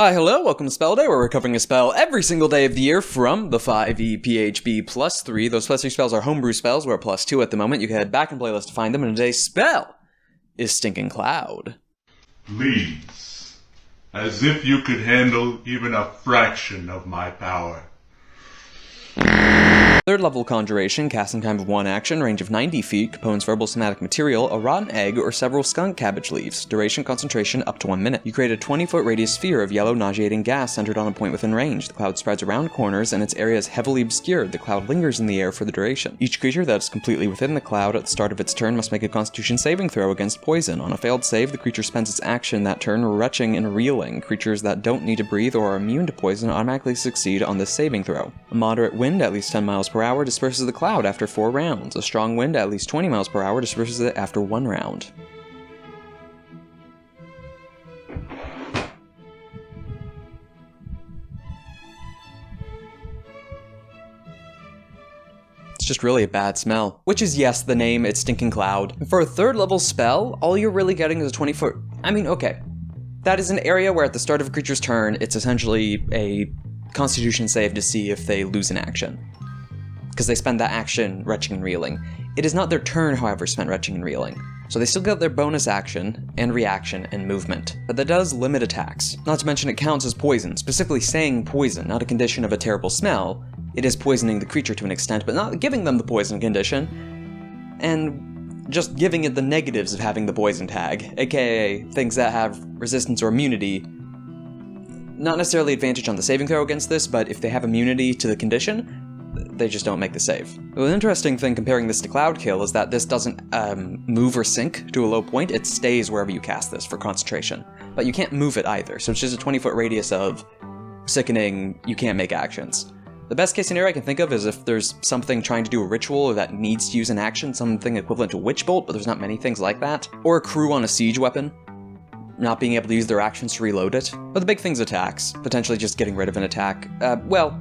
Hi, hello, welcome to Spell Day, where we're covering a spell every single day of the year from the 5e PHB +3. Those +3 spells are homebrew spells, we're +2 at the moment. You can head back in playlist to find them, and today's spell is Stinking Cloud. Please, as if you could handle even a fraction of my power. Third level Conjuration, casting time of 1 action, range of 90 feet, components verbal somatic material, a rotten egg, or several skunk cabbage leaves. Duration concentration up to 1 minute. You create a 20-foot radius sphere of yellow nauseating gas centered on a point within range. The cloud spreads around corners and its area is heavily obscured. The cloud lingers in the air for the duration. Each creature that is completely within the cloud at the start of its turn must make a constitution saving throw against poison. On a failed save, the creature spends its action that turn retching and reeling. Creatures that don't need to breathe or are immune to poison automatically succeed on this saving throw. A moderate wind, at least 10 miles per hour, disperses the cloud after 4 rounds. A strong wind, at least 20 miles per hour, disperses it after 1 round. It's just really a bad smell. Which is, yes, the name, it's Stinking Cloud. For a 3rd level spell, all you're really getting is a 20-foot... I mean, okay. That is an area where at the start of a creature's turn, it's essentially a constitution save to see if they lose an action, because they spend that action retching and reeling. It is not their turn, however, spent retching and reeling. So they still get their bonus action, and reaction, and movement. But that does limit attacks. Not to mention it counts as poison, specifically saying poison, not a condition of a terrible smell. It is poisoning the creature to an extent, but not giving them the poison condition, and just giving it the negatives of having the poison tag, aka things that have resistance or immunity. Not necessarily advantage on the saving throw against this, but if they have immunity to the condition, they just don't make the save. Well, the interesting thing comparing this to Cloud Kill is that this doesn't move or sink to a low point, it stays wherever you cast this for concentration. But you can't move it either, so it's just a 20-foot radius of sickening, you can't make actions. The best case scenario I can think of is if there's something trying to do a ritual that needs to use an action, something equivalent to Witch Bolt, but there's not many things like that. Or a crew on a siege weapon, not being able to use their actions to reload it. But the big thing's attacks, potentially just getting rid of an attack. Well,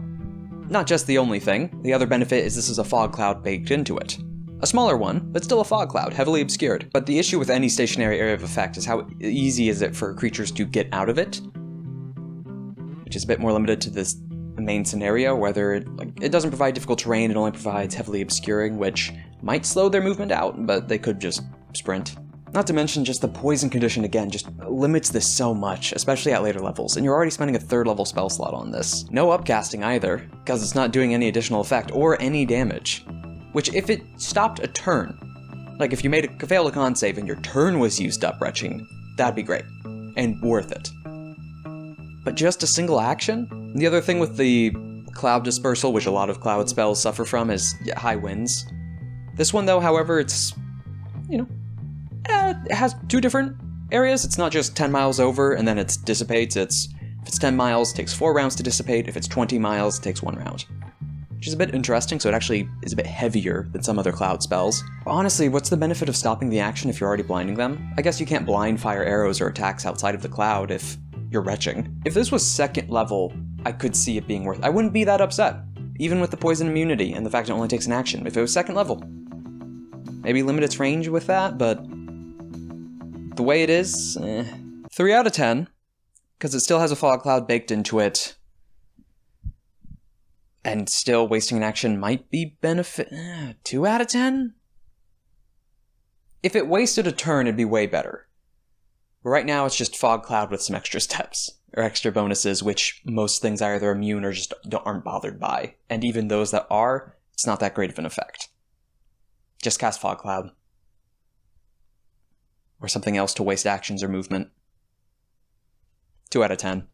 not just the only thing. The other benefit is this is a fog cloud baked into it. A smaller one, but still a fog cloud, heavily obscured. But the issue with any stationary area of effect is how easy is it for creatures to get out of it, which is a bit more limited to this main scenario, whether it doesn't provide difficult terrain, it only provides heavily obscuring, which might slow their movement out, but they could just sprint. Not to mention just the poison condition again just limits this so much, especially at later levels, and you're already spending a 3rd level spell slot on this. No upcasting either, because it's not doing any additional effect or any damage. Which if it stopped a turn, like if you made a failed a con save and your turn was used up retching, that'd be great, and worth it. But just a single action? The other thing with the cloud dispersal, which a lot of cloud spells suffer from, is high winds. This one though, however, it's, it has 2 different areas. It's not just 10 miles over and then it dissipates. If it's 10 miles, it takes 4 rounds to dissipate. If it's 20 miles, it takes 1 round. Which is a bit interesting, so it actually is a bit heavier than some other cloud spells. But honestly, what's the benefit of stopping the action if you're already blinding them? I guess you can't blind fire arrows or attacks outside of the cloud if you're retching. If this was 2nd level, I could see it being worth it. I wouldn't be that upset, even with the poison immunity and the fact it only takes an action. If it was 2nd level, maybe limit its range with that, but the way it is, 3 out of 10, because it still has a fog cloud baked into it, and still wasting an action might be benefit. 2 out of 10? If it wasted a turn, it'd be way better. But right now, it's just fog cloud with some extra steps, or extra bonuses, which most things are either immune or just aren't bothered by. And even those that are, it's not that great of an effect. Just cast fog cloud. Or something else to waste actions or movement. 2 out of 10.